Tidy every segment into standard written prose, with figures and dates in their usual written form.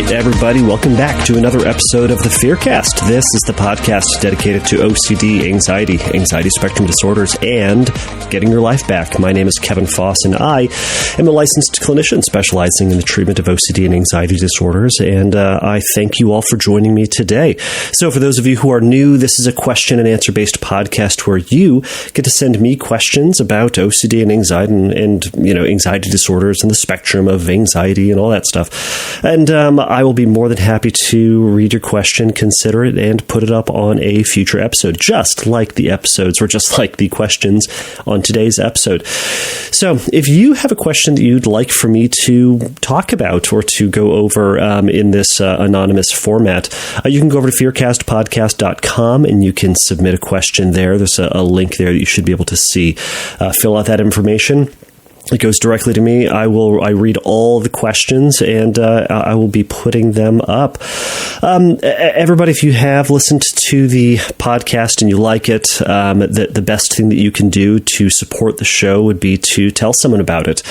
right, everybody, welcome back to another episode of the Fearcast. This is the podcast dedicated to OCD, anxiety spectrum disorders, and getting your life back. My name is Kevin Foss, and I am a licensed clinician specializing in the treatment of OCD and anxiety disorders, and I thank you all for joining me today. So for those of you who are new, this is a question and answer-based podcast where you get to send me questions about OCD and anxiety and anxiety disorders and the spectrum of anxiety and all that stuff. And I will be more than happy to read your question, consider it, and put it up on a future episode, just like the episodes or just like the questions on today's episode. So if you have a question that you'd like for me to talk about or to go over in this anonymous format, you can go over to fearcastpodcast.com and you can submit a question there. There's a link there that you should be able to see. Fill out that information. It goes directly to me. I read all the questions, and I will be putting them up. Everybody, if you have listened to the podcast and you like it, the best thing that you can do to support the show would be to tell someone about it.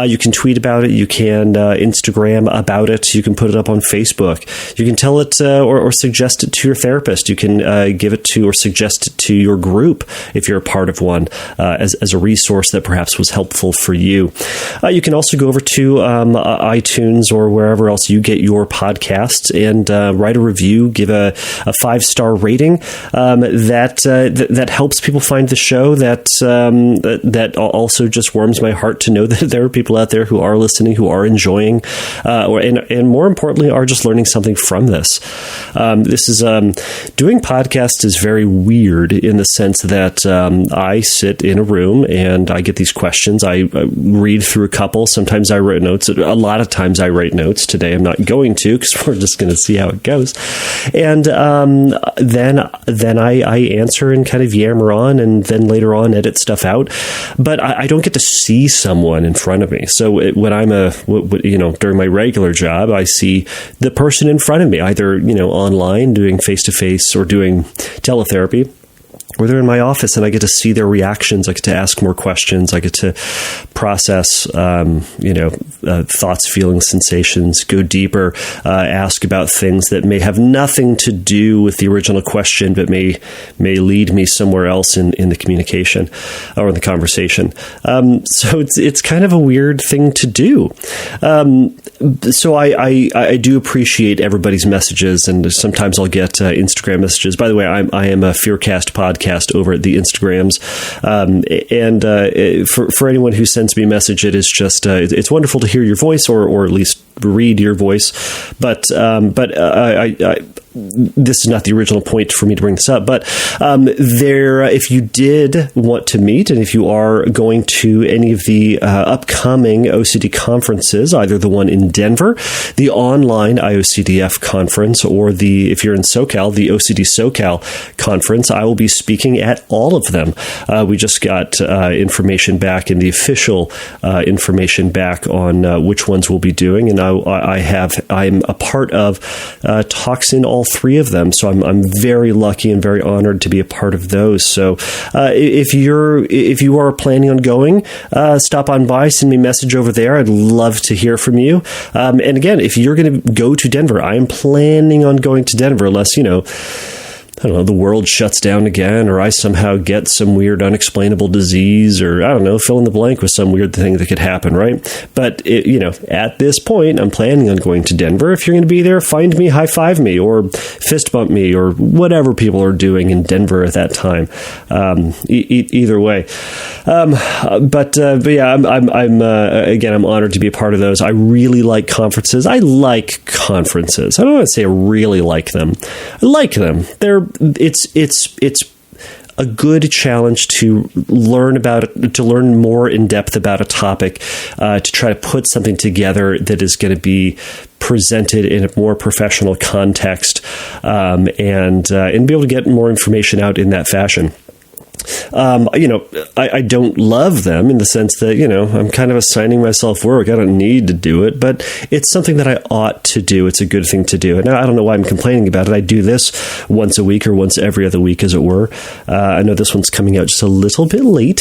You can tweet about it. You can Instagram about it. You can put it up on Facebook. You can tell it or suggest it to your therapist. You can give it to or suggest it to your group if you're a part of one as a resource that perhaps was helpful for you. You can also go over to iTunes or wherever else you get your podcasts and write a review, give a 5-star rating that helps people find the show. That also just warms my heart to know that there are people out there who are listening, who are enjoying, and more importantly, are just learning something from this. This is doing podcasts is very weird in the sense that I sit in a room and I get these questions. I read through a couple. Sometimes I write notes. A lot of times I write notes. Today I'm not going to because we're just going to see how it goes. And then I answer and kind of yammer on, and then later on edit stuff out. But I don't get to see someone in front of me. So when I'm during my regular job, I see the person in front of me, either online doing face-to-face or doing teletherapy, or they're in my office and I get to see their reactions. I get to ask more questions. I get to process, thoughts, feelings, sensations, go deeper, ask about things that may have nothing to do with the original question, but may lead me somewhere else in the communication or in the conversation. So it's kind of a weird thing to do. So I do appreciate everybody's messages, and sometimes I'll get Instagram messages. By the way, I am a Fearcast podcast over at the Instagrams, and for anyone who sends me a message, it is just it's wonderful to hear your voice or at least read your voice, but this is not the original point for me to bring this up, but if you did want to meet, and if you are going to any of the upcoming OCD conferences, either the one in Denver, the online IOCDF conference, or if you're in SoCal, the OCD SoCal conference, I will be speaking at all of them. We just got information back, and the official information back on which ones we'll be doing, and I'm a part of talks in all three of them, so I'm very lucky and very honored to be a part of those. So if you are planning on going, stop on by, send me a message over there. I'd love to hear from you. And again, if you're going to go to Denver, I am planning on going to Denver unless I don't know, the world shuts down again, or I somehow get some weird unexplainable disease, or I don't know, fill in the blank with some weird thing that could happen, right? But, at this point, I'm planning on going to Denver. If you're going to be there, find me, high five me, or fist bump me, or whatever people are doing in Denver at that time. Either way. But yeah, I'm honored to be a part of those. I really like conferences. I like conferences. I don't want to say I really like them. I like them. It's a good challenge to learn more in depth about a topic, to try to put something together that is going to be presented in a more professional context, and be able to get more information out in that fashion. I don't love them in the sense that, I'm kind of assigning myself work. I don't need to do it, but it's something that I ought to do. It's a good thing to do. And I don't know why I'm complaining about it. I do this once a week or once every other week, as it were. I know this one's coming out just a little bit late.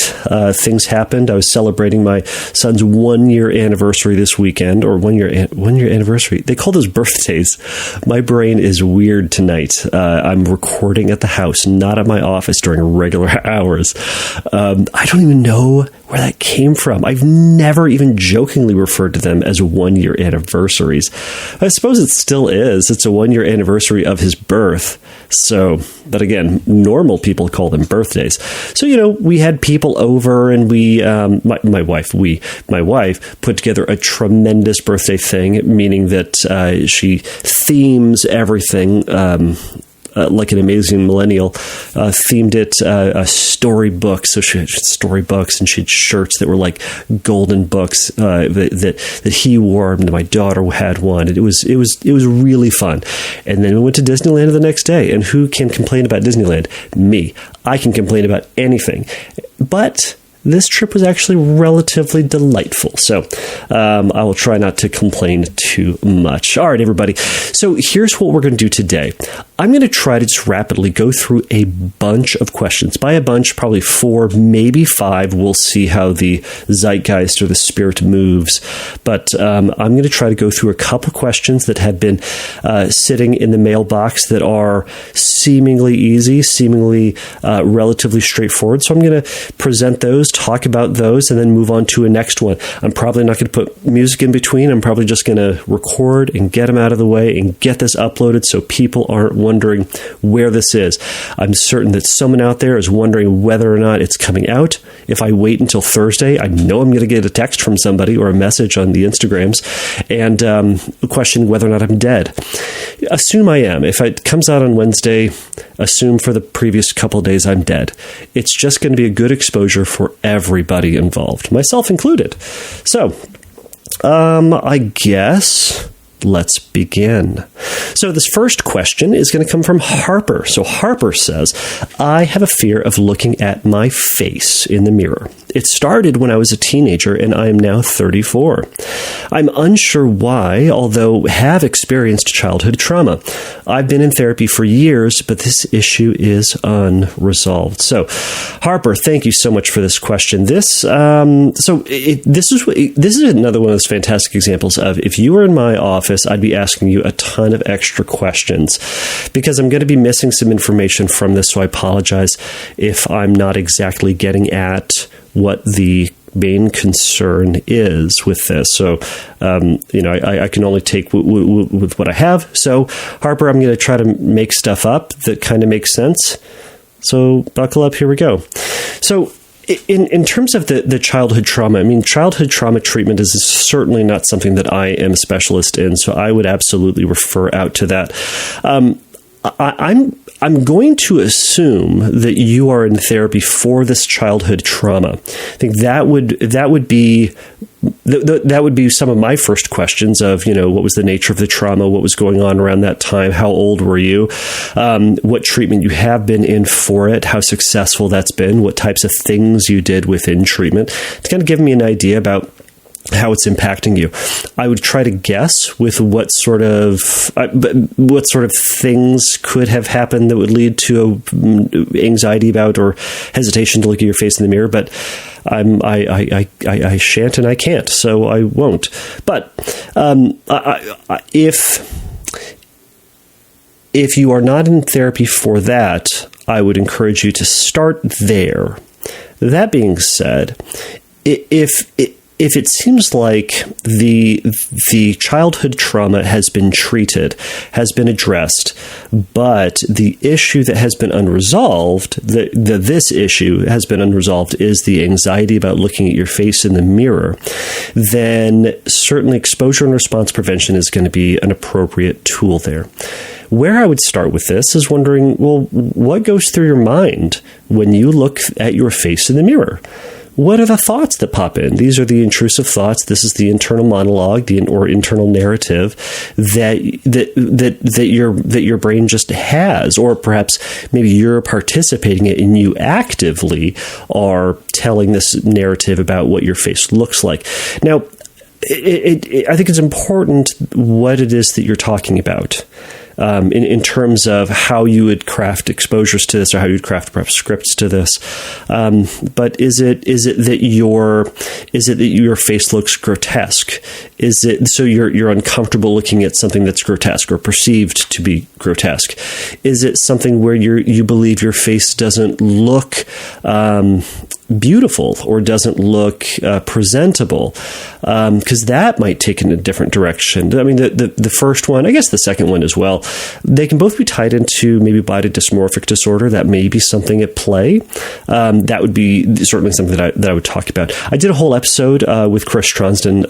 Things happened. I was celebrating my son's 1-year anniversary this weekend, or one year anniversary. They call those birthdays. My brain is weird tonight. I'm recording at the house, not at my office during regular hours. I don't even know where that came from. I've never even jokingly referred to them as 1-year anniversaries. I suppose it still is. It's a 1-year anniversary of his birth. So, but again, normal people call them birthdays. So, we had people over, and my wife put together a tremendous birthday thing, meaning that she themes everything like an amazing millennial, themed it a storybook. So she had storybooks, and she had shirts that were like golden books that he wore, and my daughter had one. And it was really fun. And then we went to Disneyland the next day. And who can complain about Disneyland? Me. I can complain about anything. But this trip was actually relatively delightful. So I will try not to complain too much. All right, everybody. So here's what we're going to do today. I'm going to try to just rapidly go through a bunch of questions. By a bunch, probably 4, maybe 5. We'll see how the zeitgeist or the spirit moves. But I'm going to try to go through a couple questions that have been sitting in the mailbox that are seemingly easy, seemingly relatively straightforward. So I'm going to present those, talk about those, and then move on to a next one. I'm probably not going to put music in between. I'm probably just going to record and get them out of the way and get this uploaded so people aren't wondering where this is. I'm certain that someone out there is wondering whether or not it's coming out. If I wait until Thursday, I know I'm going to get a text from somebody or a message on the Instagrams and question whether or not I'm dead. Assume I am. If it comes out on Wednesday, assume for the previous couple of days I'm dead. It's just going to be a good exposure for everybody involved, myself included. So, I guess let's begin. So this first question is going to come from Harper. So Harper says, I have a fear of looking at my face in the mirror. It started when I was a teenager, and I am now 34. I'm unsure why, although have experienced childhood trauma. I've been in therapy for years, but this issue is unresolved. So, Harper, thank you so much for this question. This is another one of those fantastic examples of, if you were in my office, I'd be asking you a ton of extra questions because I'm going to be missing some information from this. So I apologize if I'm not exactly getting at what the main concern is with this. So, I can only take with what I have. So, Harper, I'm going to try to make stuff up that kind of makes sense. So, buckle up. Here we go. So, in terms of the childhood trauma, I mean, childhood trauma treatment is certainly not something that I am a specialist in. So, I would absolutely refer out to that. I'm going to assume that you are in therapy for this childhood trauma. I think that would be some of my first questions of, what was the nature of the trauma? What was going on around that time? How old were you? What treatment you have been in for it? How successful that's been? What types of things you did within treatment? To kind of give me an idea about how it's impacting you. I would try to guess with what sort of things could have happened that would lead to anxiety about or hesitation to look at your face in the mirror, but I shan't and I can't, so I won't. But if you are not in therapy for that, I would encourage you to start there. That being said, if it seems like the childhood trauma has been treated, has been addressed, but the issue that has been unresolved, this issue has been unresolved, is the anxiety about looking at your face in the mirror, then certainly exposure and response prevention is going to be an appropriate tool there. Where I would start with this is wondering, well, what goes through your mind when you look at your face in the mirror? what are the thoughts that pop in? These are the intrusive thoughts. This is the internal monologue, or internal narrative that your brain just has, or perhaps maybe you're participating in it and you actively are telling this narrative about what your face looks like. Now, I think it's important what it is that you're talking about. In terms of how you would craft exposures to this, or how you'd craft perhaps scripts to this, but is it that your face looks grotesque? Is it so you're uncomfortable looking at something that's grotesque or perceived to be grotesque? Is it something where you believe your face doesn't look beautiful or doesn't look presentable? Because that might take in a different direction. I mean, the first one, I guess the second one as well, they can both be tied into maybe body dysmorphic disorder. That may be something at play. That would be certainly something that I would talk about. I did a whole episode with Chris Tronsden,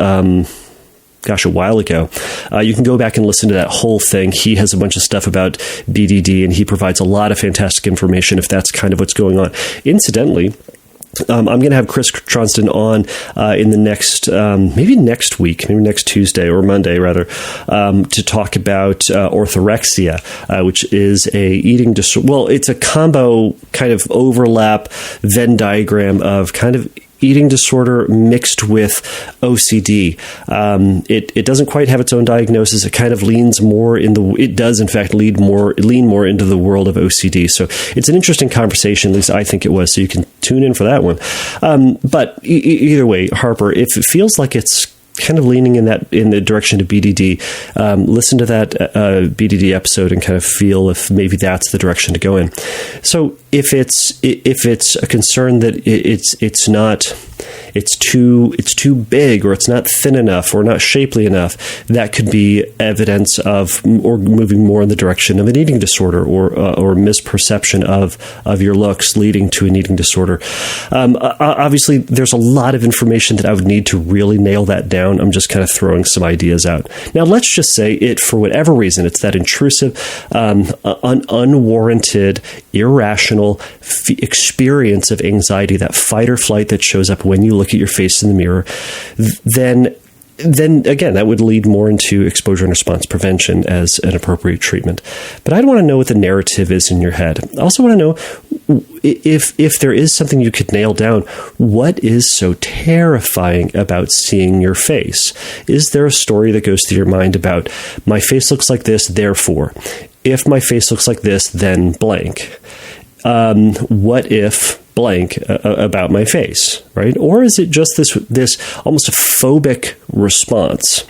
a while ago. You can go back and listen to that whole thing. He has a bunch of stuff about BDD, and he provides a lot of fantastic information if that's kind of what's going on. Incidentally, I'm going to have Chris Tronsden on in the next, maybe next week, maybe next Tuesday or Monday rather, to talk about orthorexia, which is a eating disorder. Well, it's a combo kind of overlap Venn diagram of kind of eating disorder mixed with OCD. It doesn't quite have its own diagnosis. It kind of leans more it does in fact lean more into the world of OCD. So it's an interesting conversation, at least I think it was. So you can tune in for that one. But either way, Harper, if it feels like it's kind of leaning in the direction of BDD, listen to that BDD episode and kind of feel if maybe that's the direction to go in. So if it's a concern that it's too big, or it's not thin enough, or not shapely enough, that could be evidence of or moving more in the direction of an eating disorder, or misperception of your looks leading to an eating disorder. Obviously, there's a lot of information that I would need to really nail that down. I'm just kind of throwing some ideas out. Now, let's just say for whatever reason, it's that intrusive, unwarranted, irrational experience of anxiety, that fight or flight that shows up when you look at your face in the mirror, then again, that would lead more into exposure and response prevention as an appropriate treatment. But I'd want to know what the narrative is in your head. I also want to know if there is something you could nail down. What is so terrifying about seeing your face? Is there a story that goes through your mind about, my face looks like this, therefore, if my face looks like this, then blank? What if blank about my face, right? Or is it just this almost a phobic response?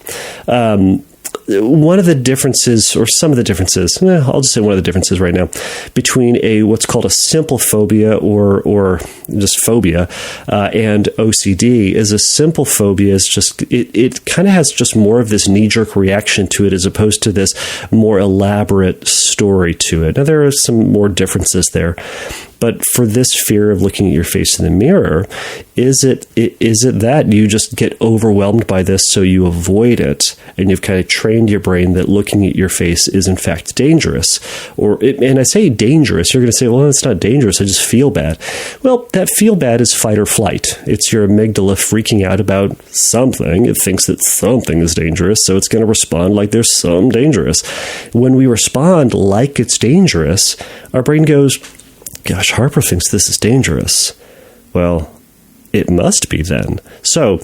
One of the differences, or some of the differences, I'll just say one of the differences right now, between what's called a simple phobia or just phobia and OCD is a simple phobia is just, it kind of has just more of this knee-jerk reaction to it as opposed to this more elaborate story to it. Now, there are some more differences there. But for this fear of looking at your face in the mirror, is it that you just get overwhelmed by this, so you avoid it, and you've kind of trained your brain that looking at your face is in fact dangerous? And I say dangerous, you're going to say, well, it's not dangerous, I just feel bad. Well, that feel bad is fight or flight. It's your amygdala freaking out about something. It thinks that something is dangerous, so it's going to respond like there's some dangerous. When we respond like it's dangerous, our brain goes, gosh, Harper thinks this is dangerous. Well, it must be then. So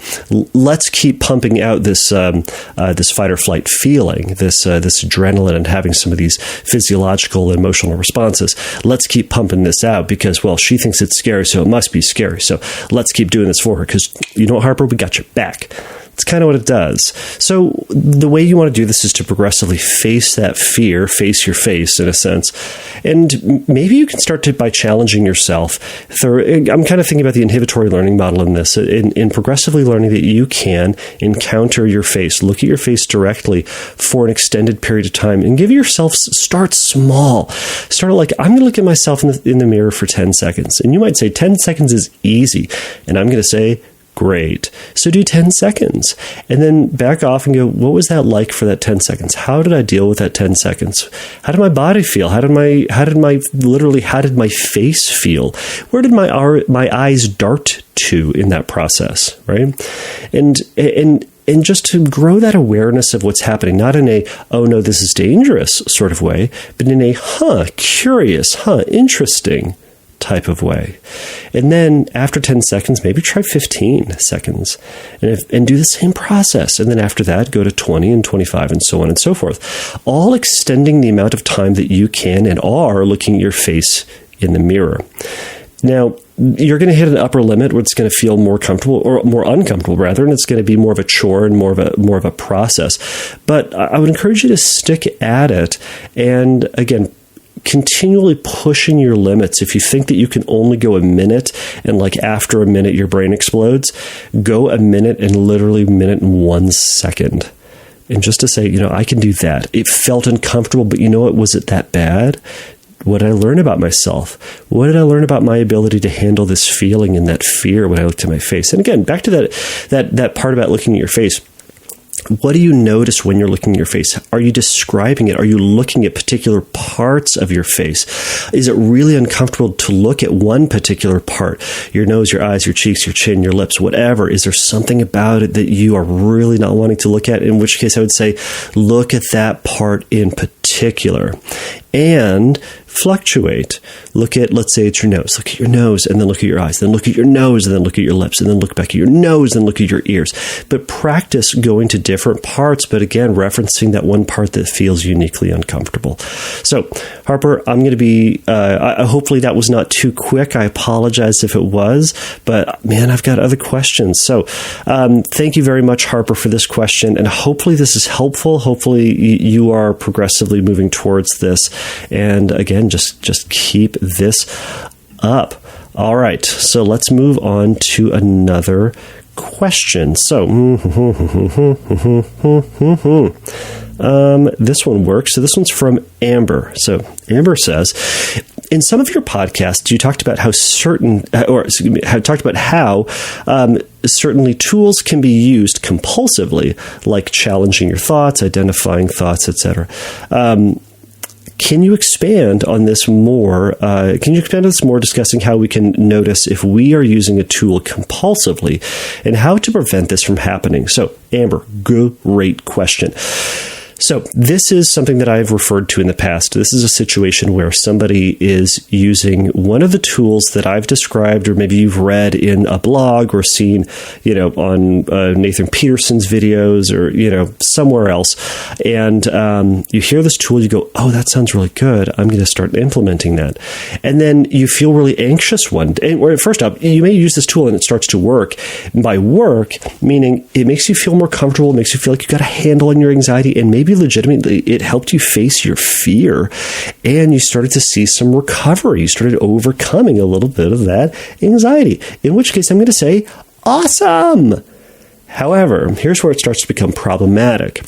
let's keep pumping out this fight or flight feeling, this adrenaline, and having some of these physiological and emotional responses. Let's keep pumping this out because, well, she thinks it's scary, so it must be scary. So let's keep doing this for her because, you know what, Harper, we got your back. It's kind of what it does. So the way you want to do this is to progressively face that fear, face your face in a sense. And maybe you can start by challenging yourself. I'm kind of thinking about the inhibitory learning model in this, in progressively learning that you can encounter your face, look at your face directly for an extended period of time, and give yourself, start small. Start like, I'm going to look at myself in the mirror for 10 seconds. And you might say 10 seconds is easy. And I'm going to say, Great. So do 10 seconds and then back off and go, what was that like for that 10 seconds? How did I deal with that 10 seconds? How did my body feel? How did my face feel? Where did my eyes dart to in that process, right? And just to grow that awareness of what's happening, not in a, oh no, this is dangerous sort of way, but in a, curious, interesting type of way. And then after 10 seconds, maybe try 15 seconds and do the same process. And then after that, go to 20 and 25 and so on and so forth, all extending the amount of time that you can and are looking at your face in the mirror. Now, you're going to hit an upper limit where it's going to feel more comfortable or more uncomfortable rather, and it's going to be more of a chore and more of a process. But I would encourage you to stick at it. And again, continually pushing your limits. If you think that you can only go a minute and like after a minute your brain explodes, go a minute and literally a minute and 1 second. And just to say, I can do that. It felt uncomfortable, but was it that bad? What did I learn about myself? What did I learn about my ability to handle this feeling and that fear when I looked at my face? And again, back to that part about looking at your face. What do you notice when you're looking at your face? Are you describing it? Are you looking at particular parts of your face? Is it really uncomfortable to look at one particular part? Your nose, your eyes, your cheeks, your chin, your lips, whatever. Is there something about it that you are really not wanting to look at? In which case I would say, look at that part in particular. And fluctuate. Look at, let's say it's your nose. Look at your nose and then look at your eyes. Then look at your nose and then look at your lips. And then look back at your nose and look at your ears. But practice going to different parts, but again, referencing that one part that feels uniquely uncomfortable. So, Harper, I'm going to be, hopefully that was not too quick. I apologize if it was, but man, I've got other questions. So, thank you very much, Harper, for this question. And hopefully this is helpful. Hopefully you are progressively moving towards this. And again, just keep this up. All right, so let's move on to another question. So, this one works. So this one's from Amber. So Amber says, in some of your podcasts, you talked about how certainly tools can be used compulsively, like challenging your thoughts, identifying thoughts, etc. Can you expand on this more? Discussing how we can notice if we are using a tool compulsively and how to prevent this from happening? So, Amber, great question. So this is something that I've referred to in the past. This is a situation where somebody is using one of the tools that I've described, or maybe you've read in a blog or seen, on Nathan Peterson's videos or, somewhere else. And you hear this tool, you go, oh, that sounds really good. I'm going to start implementing that. And then you feel really anxious one day. First up, you may use this tool and it starts to work. By work, meaning it makes you feel more comfortable, it makes you feel like you got a handle on your anxiety, and maybe legitimately it helped you face your fear and you started to see some recovery. You started overcoming a little bit of that anxiety, in which case I'm going to say, awesome. However, here's where it starts to become problematic.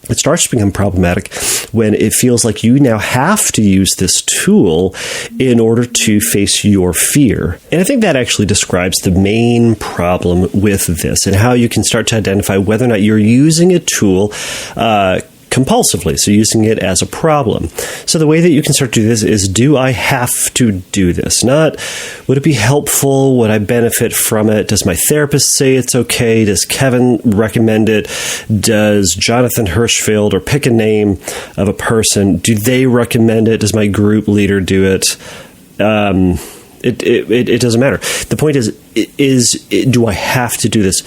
It starts to become problematic when it feels like you now have to use this tool in order to face your fear. And I think that actually describes the main problem with this and how you can start to identify whether or not you're using a tool compulsively, so using it as a problem. So the way that you can start to do this is, do I have to do this? Not, would it be helpful? Would I benefit from it? Does my therapist say it's okay? Does Kevin recommend it? Does Jonathan Hirschfeld, or pick a name of a person, do they recommend it? Does my group leader do it? It doesn't matter. The point is do I have to do this?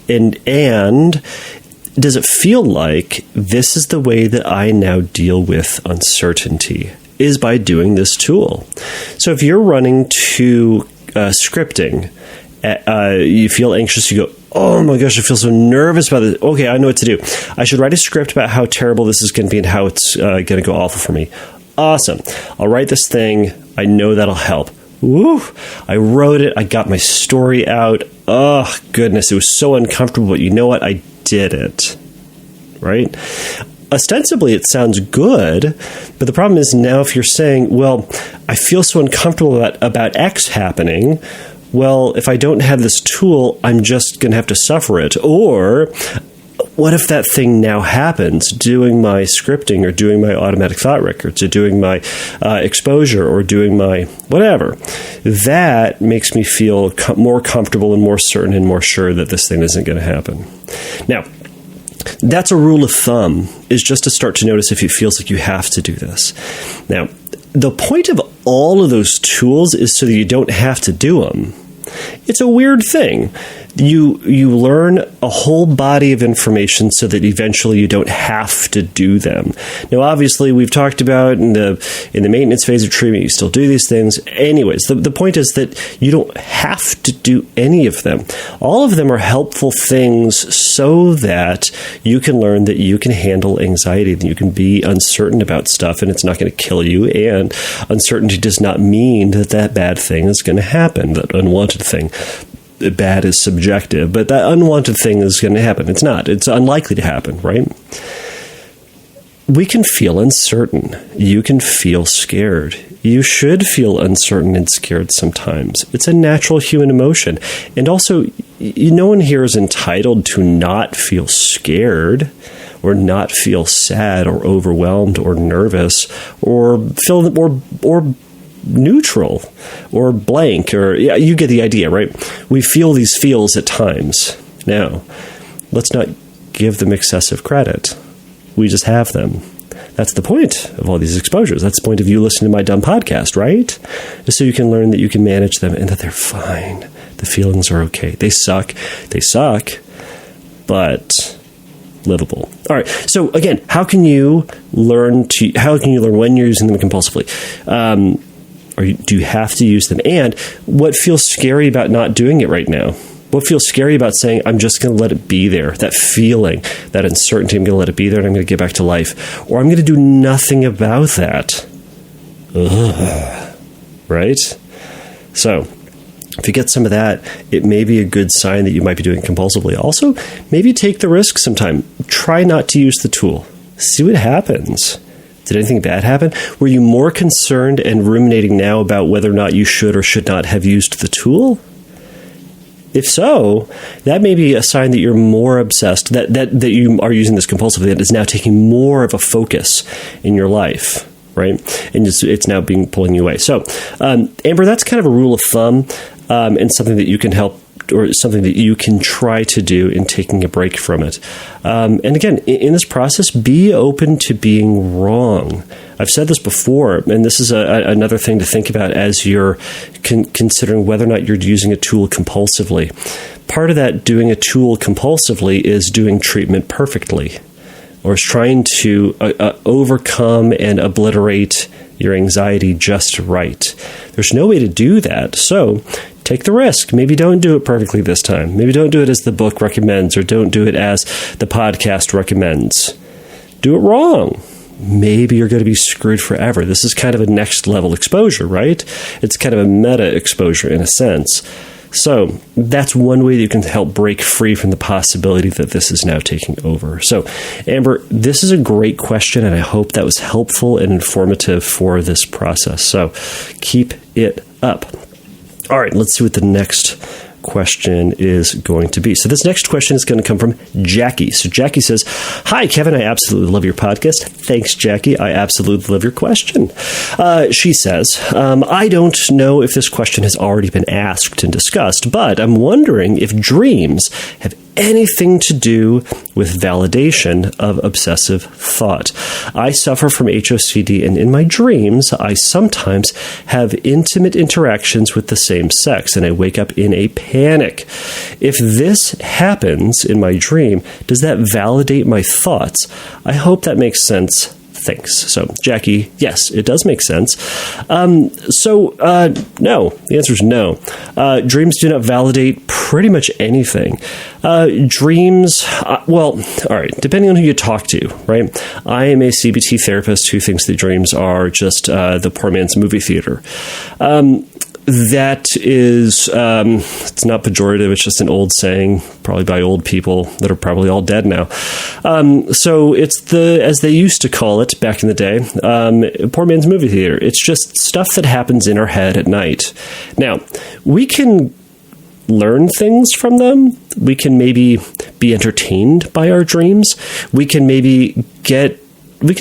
And does it feel like this is the way that I now deal with uncertainty, is by doing this tool? So if you're running to scripting, you feel anxious, you go, oh my gosh, I feel so nervous about this. Okay, I know what to do. I should write a script about how terrible this is going to be and how it's going to go awful for me. Awesome. I'll write this thing. I know that'll help. Woo! I wrote it. I got my story out. Oh, goodness. It was so uncomfortable, but you know what? I did it, right? Ostensibly, it sounds good, but the problem is now if you're saying, well, I feel so uncomfortable about X happening, well, if I don't have this tool, I'm just going to have to suffer it. Or what if that thing now happens, doing my scripting or doing my automatic thought records or doing my exposure or doing my whatever? That makes me feel more comfortable and more certain and more sure that this thing isn't going to happen. Now, that's a rule of thumb, is just to start to notice if it feels like you have to do this. Now, the point of all of those tools is so that you don't have to do them. It's a weird thing. You learn a whole body of information so that eventually you don't have to do them. Now, obviously, we've talked about in the maintenance phase of treatment, you still do these things. Anyways, the point is that you don't have to do any of them. All of them are helpful things so that you can learn that you can handle anxiety, that you can be uncertain about stuff and it's not going to kill you. And uncertainty does not mean that bad thing is going to happen, that unwanted thing. Bad is subjective, but that unwanted thing is going to happen. It's not. It's unlikely to happen, right? We can feel uncertain. You can feel scared. You should feel uncertain and scared sometimes. It's a natural human emotion. And also, no one here is entitled to not feel scared or not feel sad or overwhelmed or nervous or feel or neutral or blank, or yeah, you get the idea, right? We feel these feels at times. Now, let's not give them excessive credit. We just have them. That's the point of all these exposures. That's the point of you listening to my dumb podcast, right? Just so you can learn that you can manage them and that they're fine. The feelings are okay. They suck, but livable. All right. So again, how can you learn when you're using them compulsively? Or do you have to use them? And what feels scary about not doing it right now? What feels scary about saying, I'm just going to let it be there? That feeling, that uncertainty, I'm going to let it be there and I'm going to get back to life. Or I'm going to do nothing about that. Ugh. Right? So, if you get some of that, it may be a good sign that you might be doing it compulsively. Also, maybe take the risk sometime. Try not to use the tool. See what happens. Did anything bad happen? Were you more concerned and ruminating now about whether or not you should or should not have used the tool? If so, that may be a sign that you're more obsessed, that you are using this compulsively, that is now taking more of a focus in your life, right? And it's now pulling you away. So, Amber, that's kind of a rule of thumb and something that you can help, or something that you can try to do in taking a break from it. And again, in this process, be open to being wrong. I've said this before, and this is another thing to think about as you're considering whether or not you're using a tool compulsively. Part of that doing a tool compulsively is doing treatment perfectly, or is trying to overcome and obliterate your anxiety just right. There's no way to do that. So take the risk. Maybe don't do it perfectly this time. Maybe don't do it as the book recommends, or don't do it as the podcast recommends. Do it wrong. Maybe you're going to be screwed forever. This is kind of a next level exposure, right? It's kind of a meta exposure in a sense. So that's one way that you can help break free from the possibility that this is now taking over. So, Amber, this is a great question, and I hope that was helpful and informative for this process. So keep it up. All right, let's see what the next question is going to be. So this next question is going to come from Jackie. So Jackie says, "Hi, Kevin. I absolutely love your podcast." Thanks, Jackie. I absolutely love your question. She says, I don't know if this question has already been asked and discussed, but I'm wondering if dreams have anything to do with validation of obsessive thought. I suffer from HOCD, and in my dreams, I sometimes have intimate interactions with the same sex, and I wake up in a panic. If this happens in my dream, does that validate my thoughts? I hope that makes sense. Thanks. So, Jackie, yes, it does make sense. No. The answer is no. Dreams do not validate pretty much anything. Dreams, all right, depending on who you talk to, right? I am a CBT therapist who thinks that dreams are just the poor man's movie theater. That is, it's not pejorative. It's just an old saying, probably by old people that are probably all dead now. So it's as they used to call it back in the day, poor man's movie theater. It's just stuff that happens in our head at night. Now, we can learn things from them. We can maybe be entertained by our dreams. We can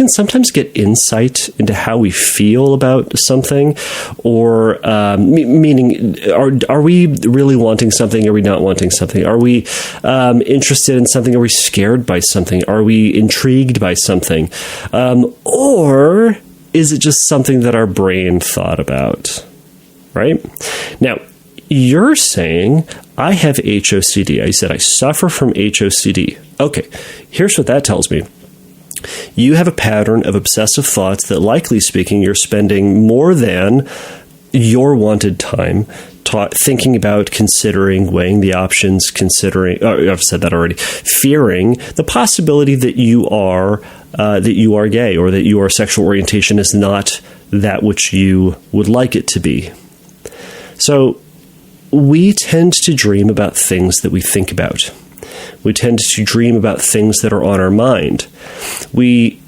sometimes get insight into how we feel about something, or meaning, are we really wanting something? Are we not wanting something? Are we interested in something? Are we scared by something? Are we intrigued by something? Or is it just something that our brain thought about? Right? Now, you're saying, I have HOCD. I said, I suffer from HOCD. Okay, here's what that tells me. You have a pattern of obsessive thoughts that, likely speaking, you're spending more than your wanted time thinking about, considering, weighing the options, I've said that already, fearing the possibility that you are gay, or that your sexual orientation is not that which you would like it to be. So we tend to dream about things that we think about. We tend to dream about things that are on our mind. We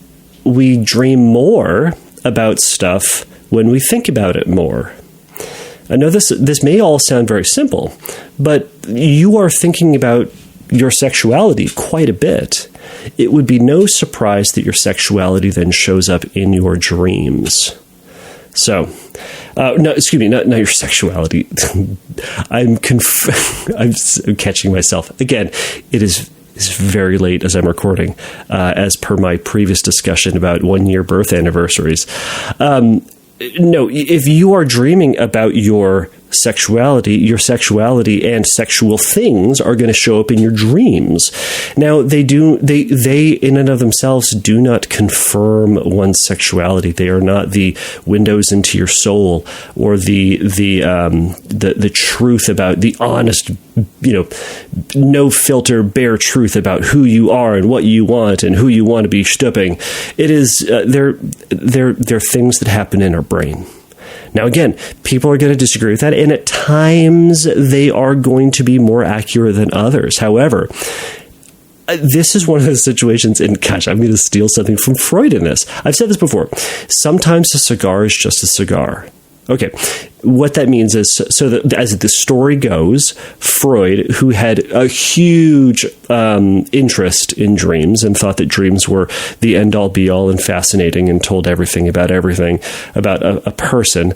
dream more about stuff when we think about it more. I know this may all sound very simple, but you are thinking about your sexuality quite a bit. It would be no surprise that your sexuality then shows up in your dreams. So, not your sexuality. I'm catching myself. Again, it's very late as I'm recording, as per my previous discussion about 1-year birth anniversaries. No, if you are dreaming about your sexuality and sexual things are going to show up in your dreams. Now, they in and of themselves do not confirm one's sexuality. They are not the windows into your soul, or the truth about, the honest, no filter, bare truth about who you are and what you want and who you want to be stooping. It is they're things that happen in our brain. Now, again, people are going to disagree with that, and at times they are going to be more accurate than others. However, this is one of those situations, and gosh, I'm going to steal something from Freud in this. I've said this before. Sometimes a cigar is just a cigar. Okay, what that means is, so that, as the story goes, Freud, who had a huge interest in dreams and thought that dreams were the end-all, be-all and fascinating and told everything about a person.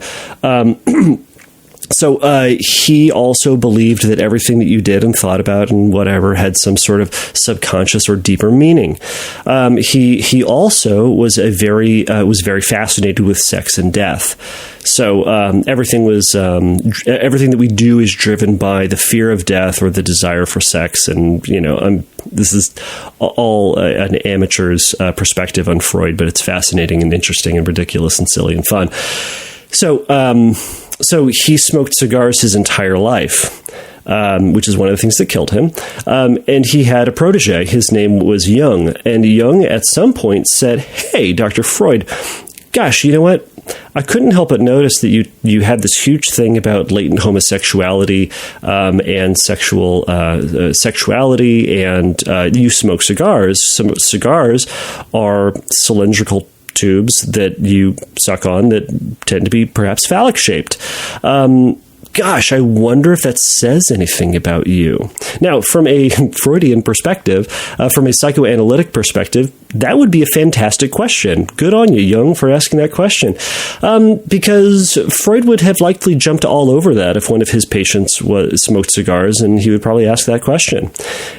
So he also believed that everything that you did and thought about and whatever had some sort of subconscious or deeper meaning. He also was very fascinated with sex and death. So everything that we do is driven by the fear of death or the desire for sex. And this is all an amateur's perspective on Freud, but it's fascinating and interesting and ridiculous and silly and fun. So he smoked cigars his entire life, which is one of the things that killed him. And he had a protege. His name was Jung. And Jung at some point said, "Hey, Dr. Freud, gosh, you know what? I couldn't help but notice that you had this huge thing about latent homosexuality and sexuality, and you smoke cigars. Some cigars are cylindrical tubes that you suck on that tend to be perhaps phallic shaped. Gosh, I wonder if that says anything about you." Now, from a Freudian perspective, from a psychoanalytic perspective, that would be a fantastic question. Good on you, Jung, for asking that question. Because Freud would have likely jumped all over that if one of his patients smoked cigars, and he would probably ask that question.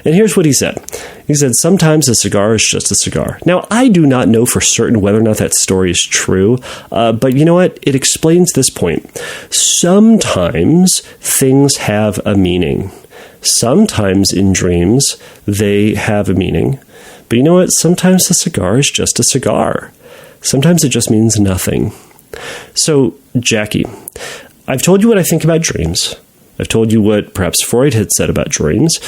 And here's what he said. He said, "Sometimes a cigar is just a cigar." Now, I do not know for certain whether or not that story is true, but you know what? It explains this point. Sometimes things have a meaning. Sometimes in dreams, they have a meaning. But you know what? Sometimes a cigar is just a cigar. Sometimes it just means nothing. So, Jackie, I've told you what I think about dreams. I've told you what perhaps Freud had said about dreams.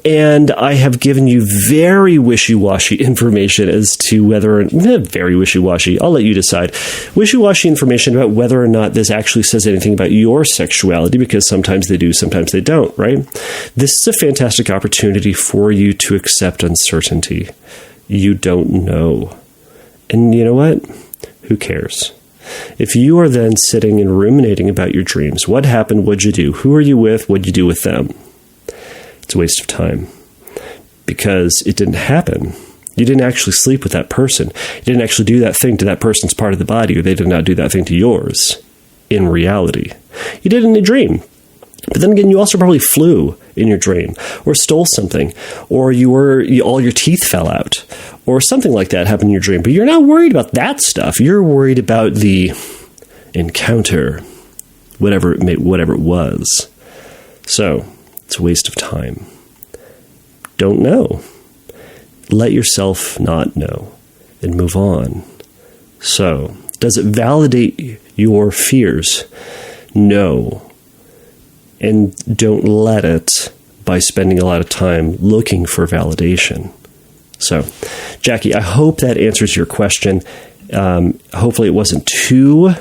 And I have given you very wishy-washy information as to whether, very wishy-washy, I'll let you decide, wishy-washy information about whether or not this actually says anything about your sexuality, because sometimes they do, sometimes they don't, right? This is a fantastic opportunity for you to accept uncertainty. You don't know. And you know what? Who cares? If you are then sitting and ruminating about your dreams, what happened, what'd you do, who are you with, what'd you do with them? It's a waste of time because it didn't happen. You didn't actually sleep with that person. You didn't actually do that thing to that person's part of the body, or they did not do that thing to yours in reality. You did it in a dream. But then again, you also probably flew in your dream, or stole something, or all your teeth fell out, or something like that happened in your dream. But you're not worried about that stuff. You're worried about the encounter, whatever it was. So it's a waste of time. Don't know. Let yourself not know and move on. So, does it validate your fears? No. And don't let it by spending a lot of time looking for validation. So, Jackie, I hope that answers your question. Hopefully it wasn't too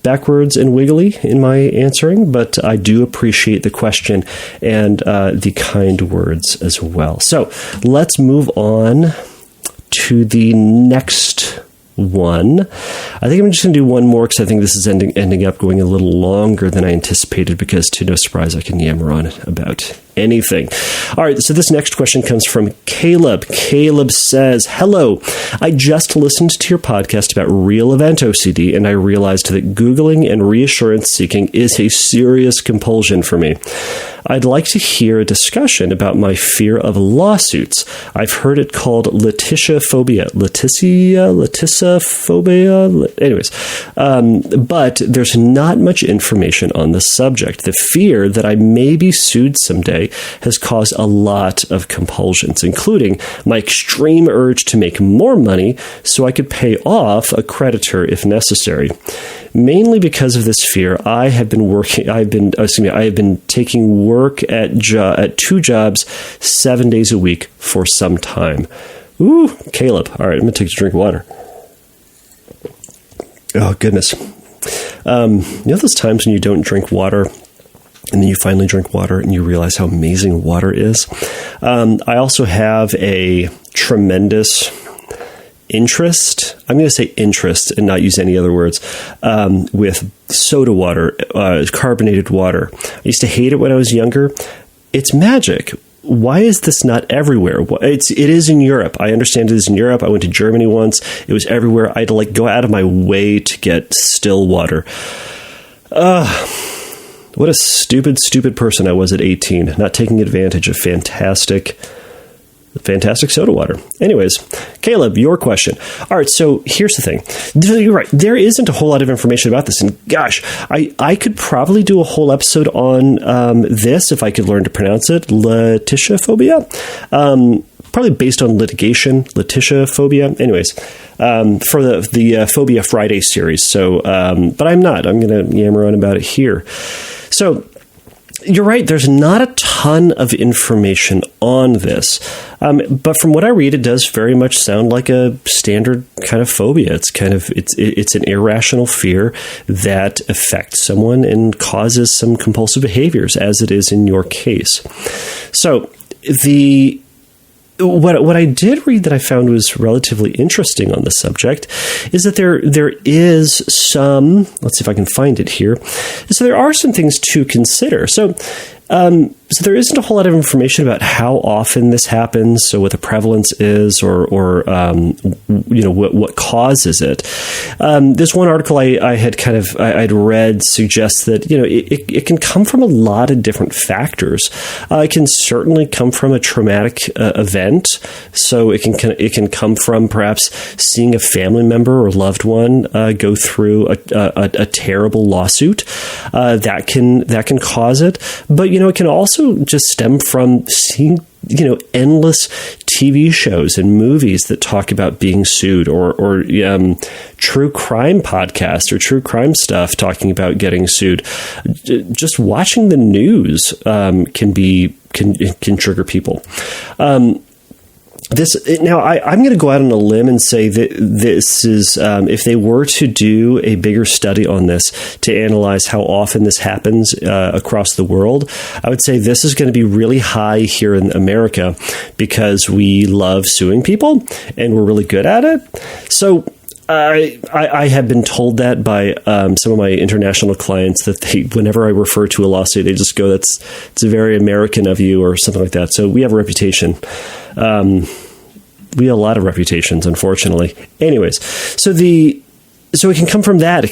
backwards and wiggly in my answering, but I do appreciate the question and the kind words as well. So let's move on to the next one. I think I'm just going to do one more because I think this is ending up going a little longer than I anticipated because, to no surprise, I can yammer on about anything. All right, so this next question comes from Caleb. Caleb says, hello, I just listened to your podcast about real event OCD, and I realized that Googling and reassurance seeking is a serious compulsion for me. I'd like to hear a discussion about my fear of lawsuits. I've heard it called litisiophobia. Litisiophobia? Anyways, but there's not much information on the subject. The fear that I may be sued someday has caused a lot of compulsions, including my extreme urge to make more money so I could pay off a creditor if necessary. Mainly because of this fear, I have been taking work at 2 jobs 7 days a week for some time. Ooh, Caleb. All right, I'm going to take a drink of water. Oh, goodness. You know those times when you don't drink water and then you finally drink water and you realize how amazing water is? I also have a tremendous interest, I'm going to say interest and not use any other words, with soda water, carbonated water. I used to hate it when I was younger. It's magic. Why is this not everywhere? It is in Europe. I understand it is in Europe. I went to Germany once. It was everywhere. I had to go out of my way to get still water. What a stupid person I was at 18, not taking advantage of fantastic soda water. Anyways, Caleb, your question. All right, so here's the thing. You're right. There isn't a whole lot of information about this. And gosh, I could probably do a whole episode on this if I could learn to pronounce it. Litisiophobia. Probably based on litigation, litisiophobia. Anyways, for the Phobia Friday series. So, but I'm not. I'm going to yammer on about it here. So, you're right. There's not a ton of information on this. But from what I read, it does very much sound like a standard kind of phobia. It's an irrational fear that affects someone and causes some compulsive behaviors, as it is in your case. So what I did read that I found was relatively interesting on the subject is that there is some, let's see if I can find it here. So there are some things to consider. So there isn't a whole lot of information about how often this happens, so what the prevalence is, or what causes it. This one article I'd read suggests that it can come from a lot of different factors. It can certainly come from a traumatic event, so it can come from perhaps seeing a family member or loved one go through a terrible lawsuit that can cause it, but it can also just stem from seeing endless TV shows and movies that talk about being sued, or true crime podcasts or true crime stuff talking about getting sued. Just watching the news can trigger people. I'm going to go out on a limb and say that this is, if they were to do a bigger study on this to analyze how often this happens across the world, I would say this is going to be really high here in America because we love suing people and we're really good at it. So I have been told that by some of my international clients that whenever I refer to a lawsuit, they just go, it's very American of you or something like that. So we have a reputation. We have a lot of reputations, unfortunately. Anyways, so it can come from that.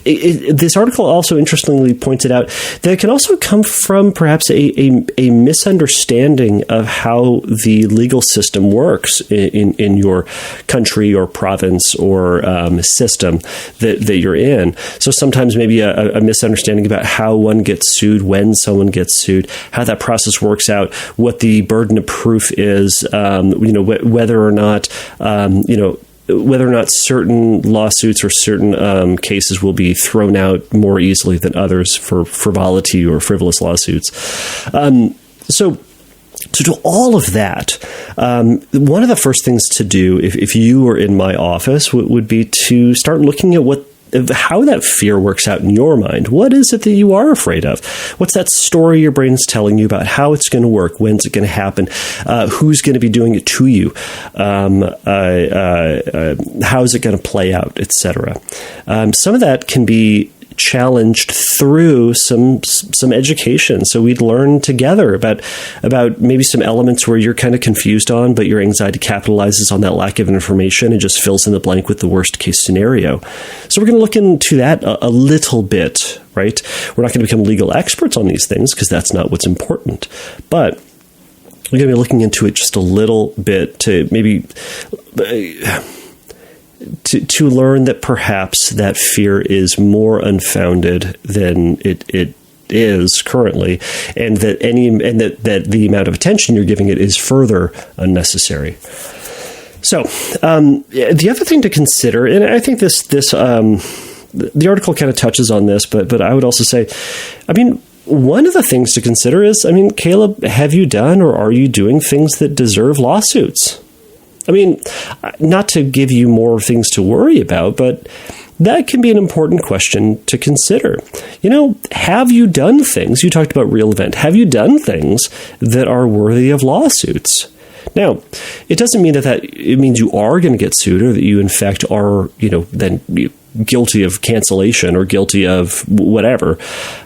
This article also interestingly pointed out that it can also come from perhaps a misunderstanding of how the legal system works in your country or province or system that you're in. So sometimes maybe a misunderstanding about how one gets sued, when someone gets sued, how that process works out, what the burden of proof is, whether or not certain lawsuits or certain cases will be thrown out more easily than others for frivolity or frivolous lawsuits. So to all of that, one of the first things to do if you were in my office would be to start looking at how that fear works out in your mind. What is it that you are afraid of? What's that story your brain's telling you about how it's going to work? When's it going to happen? Who's going to be doing it to you? How is it going to play out, etc.? Some of that can be challenged through some education. So we'd learn together about maybe some elements where you're kind of confused on, but your anxiety capitalizes on that lack of information and just fills in the blank with the worst case scenario. So we're going to look into that a little bit, right? We're not going to become legal experts on these things because that's not what's important. But we're going to be looking into it just a little bit to maybe to learn that perhaps that fear is more unfounded than it is currently, and that that the amount of attention you're giving it is further unnecessary. So the other thing to consider, and I think the article kind of touches on this, but I would also say, one of the things to consider is, Caleb, have you done or are you doing things that deserve lawsuits? Not to give you more things to worry about, but that can be an important question to consider. Have you done things? You talked about Real Event. Have you done things that are worthy of lawsuits? Now, it doesn't mean that it means you are going to get sued or that you, in fact, are, then guilty of cancellation or guilty of whatever.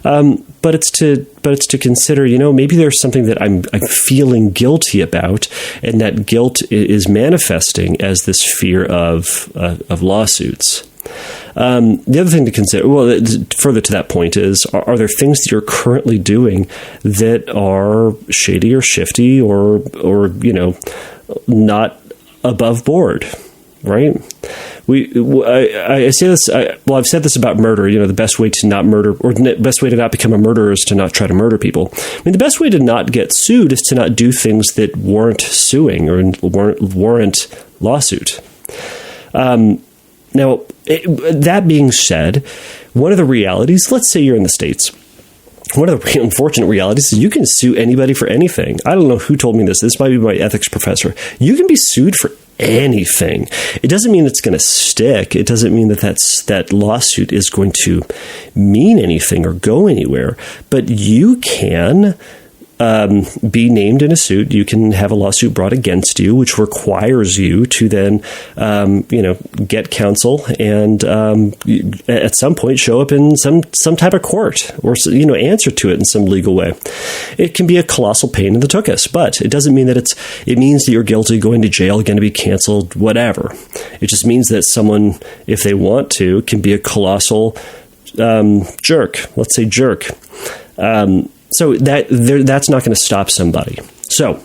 But it's to consider, maybe there's something that I'm feeling guilty about, and that guilt is manifesting as this fear of lawsuits. The other thing to consider, further to that point, is are there things that you're currently doing that are shady or shifty or not above board, right? I say this. I've said this about murder. The best way to not murder, or the best way to not become a murderer, is to not try to murder people. The best way to not get sued is to not do things that warrant suing or warrant lawsuit. Now, that being said, one of the realities, let's say you're in the States, one of the unfortunate realities is you can sue anybody for anything. I don't know who told me this. This might be my ethics professor. You can be sued for anything. It doesn't mean it's going to stick. It doesn't mean that lawsuit is going to mean anything or go anywhere. But you can be named in a suit. You can have a lawsuit brought against you, which requires you to then, get counsel and at some point show up in some type of court or answer to it in some legal way. It can be a colossal pain in the tuchus, but it doesn't mean that it means that you're guilty, going to jail, going to be canceled, whatever. It just means that someone, if they want to, can be a colossal jerk. Let's say jerk. So that's not going to stop somebody. So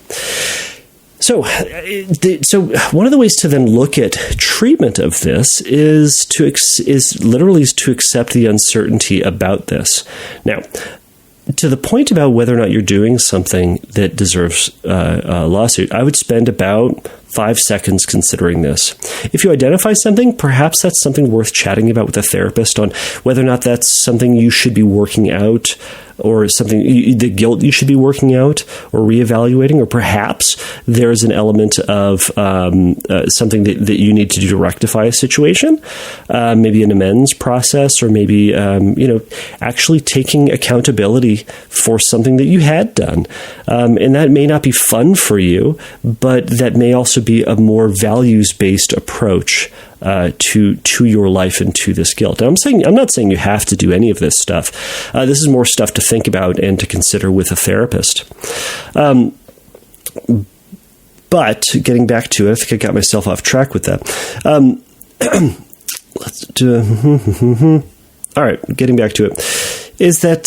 one of the ways to then look at treatment of this is literally to accept the uncertainty about this. Now, to the point about whether or not you're doing something that deserves a lawsuit, I would spend about 5 seconds considering this. If you identify something, perhaps that's something worth chatting about with a therapist on whether or not that's something you should be working out or something, the guilt you should be working out or reevaluating, or perhaps there's an element of something that you need to do to rectify a situation, maybe an amends process, or maybe actually taking accountability for something that you had done. And that may not be fun for you, but that may also be a more values-based approach to your life and to this guilt. And I'm not saying you have to do any of this stuff. This is more stuff to think about and to consider with a therapist. But getting back to it, I think I got myself off track with that. Let's do. All right, getting back to it, is that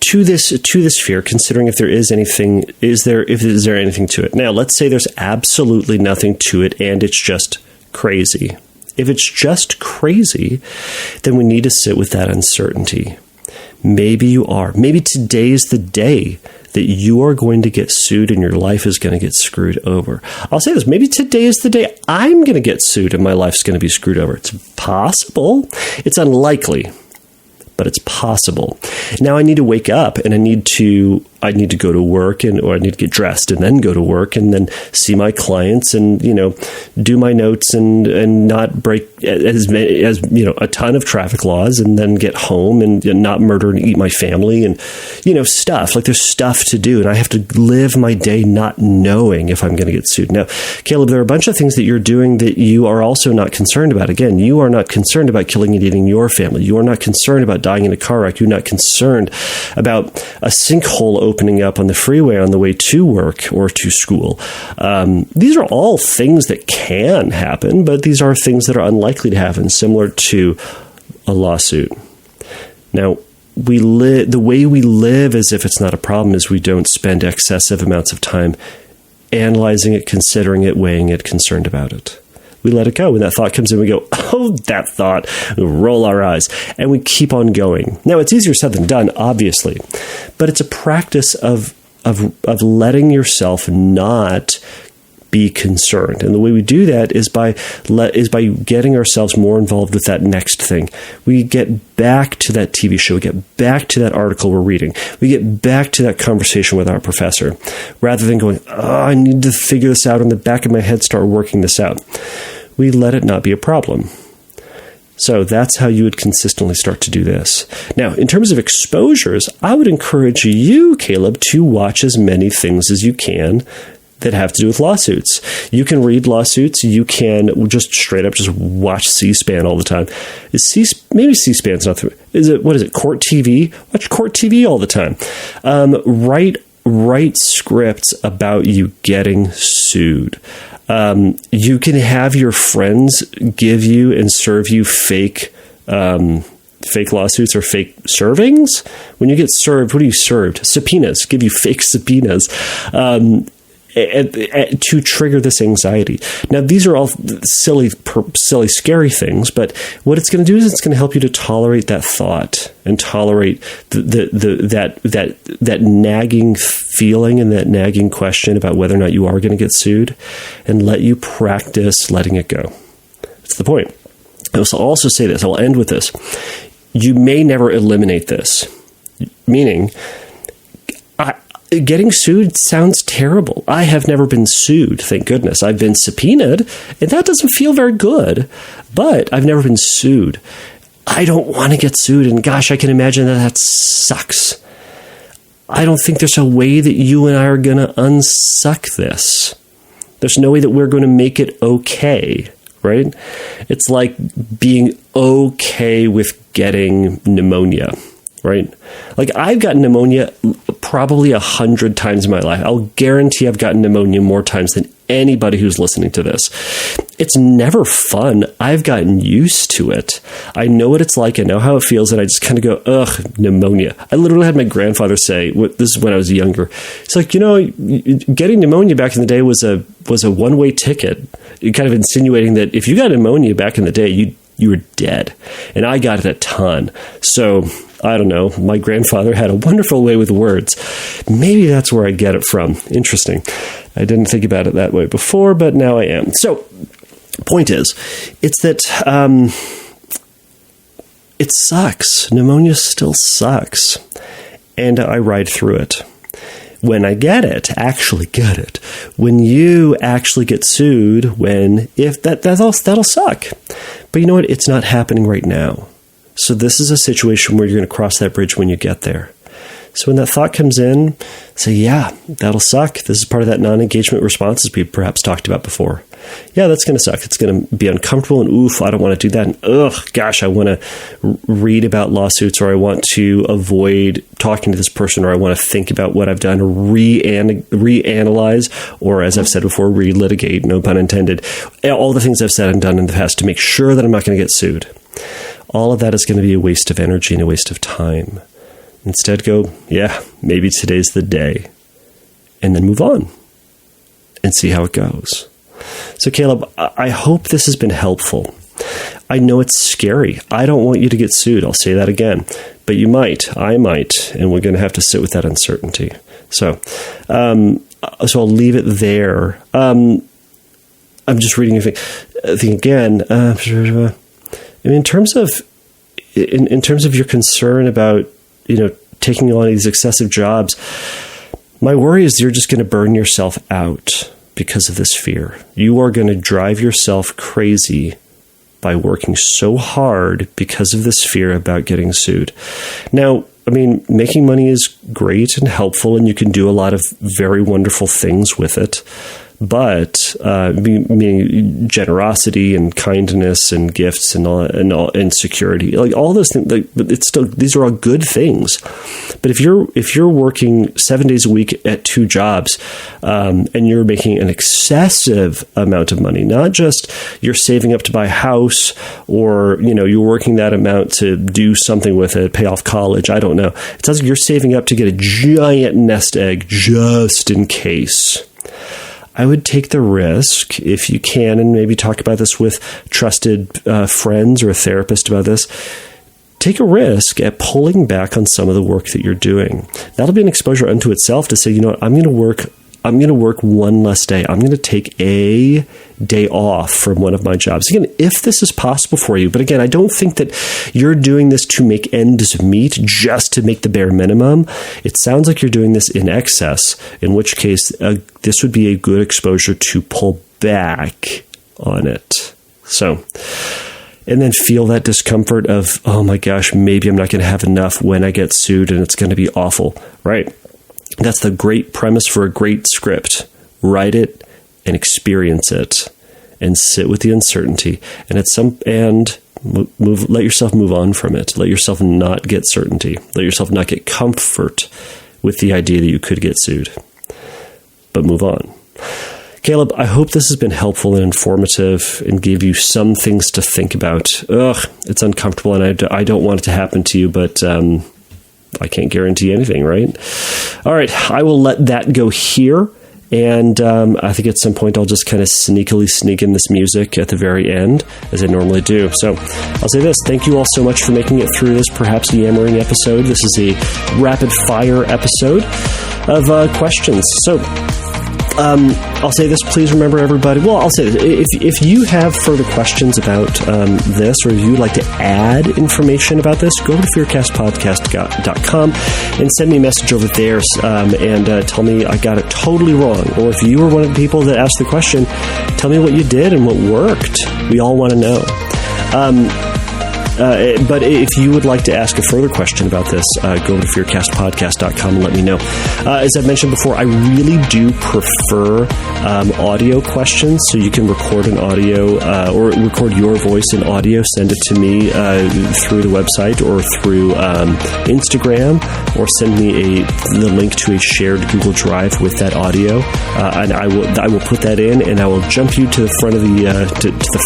to this fear, considering if there is anything, is there anything to it? Now, let's say there's absolutely nothing to it, and it's just crazy. If it's just crazy, then we need to sit with that uncertainty. Maybe you are. Maybe today is the day that you are going to get sued and your life is going to get screwed over. I'll say this. Maybe today is the day I'm going to get sued and my life's going to be screwed over. It's possible. It's unlikely, but it's possible. Now I need to wake up and I need to go to work, or I need to get dressed and then go to work and then see my clients and, do my notes and not break as a ton of traffic laws, and then get home and not murder and eat my family and, stuff. Like, there's stuff to do, and I have to live my day not knowing if I'm going to get sued. Now, Caleb, there are a bunch of things that you're doing that you are also not concerned about. Again, you are not concerned about killing and eating your family. You are not concerned about dying in a car wreck. You're not concerned about a sinkhole opening up on the freeway on the way to work or to school. These are all things that can happen, but these are things that are unlikely to happen, similar to a lawsuit. Now, the way we live as if it's not a problem is we don't spend excessive amounts of time analyzing it, considering it, weighing it, concerned about it. We let it go. When that thought comes in, we go, oh, that thought, we roll our eyes, and we keep on going. Now, it's easier said than done, obviously, but it's a practice of letting yourself not be concerned. And the way we do that is by getting ourselves more involved with that next thing. We get back to that TV show. We get back to that article we're reading. We get back to that conversation with our professor, rather than going, oh, I need to figure this out in the back of my head, start working this out. We let it not be a problem. So that's how you would consistently start to do this. Now, in terms of exposures, I would encourage you, Caleb, to watch as many things as you can that have to do with lawsuits. You can read lawsuits. You can just straight up just watch C-SPAN all the time. Maybe C-SPAN's not through. What is it? Court TV? Watch Court TV all the time. Write scripts about you getting sued. You can have your friends give you and serve you fake lawsuits or fake servings. When you get served, what are you served? Subpoenas. Give you fake subpoenas to trigger this anxiety. Now, these are all silly, scary things, but what it's going to do is it's going to help you to tolerate that thought and tolerate that nagging feeling and that nagging question about whether or not you are going to get sued, and let you practice letting it go. That's the point. I will also say this. I'll end with this. You may never eliminate this, meaning getting sued sounds terrible. I have never been sued, thank goodness. I've been subpoenaed, and that doesn't feel very good, but I've never been sued. I don't want to get sued, and gosh, I can imagine that sucks. I don't think there's a way that you and I are going to unsuck this. There's no way that we're going to make it okay, right? It's like being okay with getting pneumonia, right? Like, I've gotten pneumonia probably 100 times in my life. I'll guarantee I've gotten pneumonia more times than anybody who's listening to this. It's never fun. I've gotten used to it. I know what it's like. I know how it feels, and I just kind of go, ugh, pneumonia. I literally had my grandfather say, this is when I was younger, it's like, getting pneumonia back in the day was a one-way ticket, kind of insinuating that if you got pneumonia back in the day, you were dead. And I got it a ton. So I don't know. My grandfather had a wonderful way with words. Maybe that's where I get it from. Interesting. I didn't think about it that way before, but now I am. So, point is, it's that it sucks. Pneumonia still sucks. And I ride through it. When I actually get it, when you actually get sued, that'll suck. But you know what? It's not happening right now. So this is a situation where you're going to cross that bridge when you get there. So when that thought comes in, say, yeah, that'll suck. This is part of that non-engagement response as we perhaps talked about before. Yeah, that's going to suck. It's going to be uncomfortable and oof, I don't want to do that. And gosh, I want to read about lawsuits, or I want to avoid talking to this person, or I want to think about what I've done, reanalyze, or as I've said before, relitigate, no pun intended, all the things I've said and done in the past to make sure that I'm not going to get sued. All of that is going to be a waste of energy and a waste of time. Instead, go, yeah, maybe today's the day, and then move on and see how it goes. So, Caleb, I hope this has been helpful. I know it's scary. I don't want you to get sued. I'll say that again. But you might. I might. And we're going to have to sit with that uncertainty. So I'll leave it there. I'm just reading your thing again. In terms of your concern about, taking on these excessive jobs, my worry is you're just going to burn yourself out because of this fear. You are going to drive yourself crazy by working so hard because of this fear about getting sued. Now, making money is great and helpful, and you can do a lot of very wonderful things with it. But meaning generosity and kindness and gifts and security, like all those things, but it's still, these are all good things. But if you're working 7 days a week at 2 jobs, and you're making an excessive amount of money, not just you're saving up to buy a house, or you're working that amount to do something with it, pay off college, I don't know. It sounds like you're saving up to get a giant nest egg just in case. I would take the risk, if you can, and maybe talk about this with trusted friends or a therapist about this. Take a risk at pulling back on some of the work that you're doing. That'll be an exposure unto itself to say, I'm going to work one less day. I'm going to take a day off from one of my jobs. Again, if this is possible for you, but again, I don't think that you're doing this to make ends meet, just to make the bare minimum. It sounds like you're doing this in excess, in which case this would be a good exposure to pull back on it. So, and then feel that discomfort of, oh my gosh, maybe I'm not going to have enough when I get sued and it's going to be awful, right? That's the great premise for a great script. Write it and experience it, and sit with the uncertainty. And let yourself move on from it. Let yourself not get certainty. Let yourself not get comfort with the idea that you could get sued. But move on. Caleb, I hope this has been helpful and informative and gave you some things to think about. It's uncomfortable, and I don't want it to happen to you, but I can't guarantee anything, right? All right, I will let that go here. And I think at some point I'll just kind of sneakily sneak in this music at the very end, as I normally do. So I'll say this. Thank you all so much for making it through this perhaps yammering episode. This is a rapid fire episode of questions. So I'll say this, please remember everybody. Well, I'll say this. If you have further questions about this, or if you'd like to add information about this, go to fearcastpodcast.com and send me a message over there and tell me I got it totally wrong. Or if you were one of the people that asked the question, tell me what you did and what worked. We all want to know. But if you would like to ask a further question about this, go to fearcastpodcast.com and let me know. As I've mentioned before, I really do prefer audio questions, so you can record an audio or record your voice in audio, send it to me through the website or through Instagram, or send me the link to a shared Google Drive with that audio, and I will put that in, and I will jump you to the front of the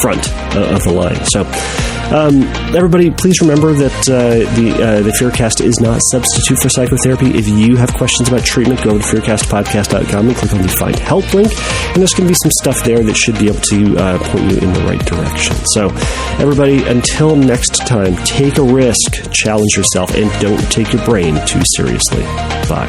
front of the line. So. Everybody, please remember that the Fearcast is not a substitute for psychotherapy. If you have questions about treatment, go to fearcastpodcast.com and click on the Find Help link, and there's going to be some stuff there that should be able to point you in the right direction. So, everybody, until next time, take a risk, challenge yourself, and don't take your brain too seriously. Bye.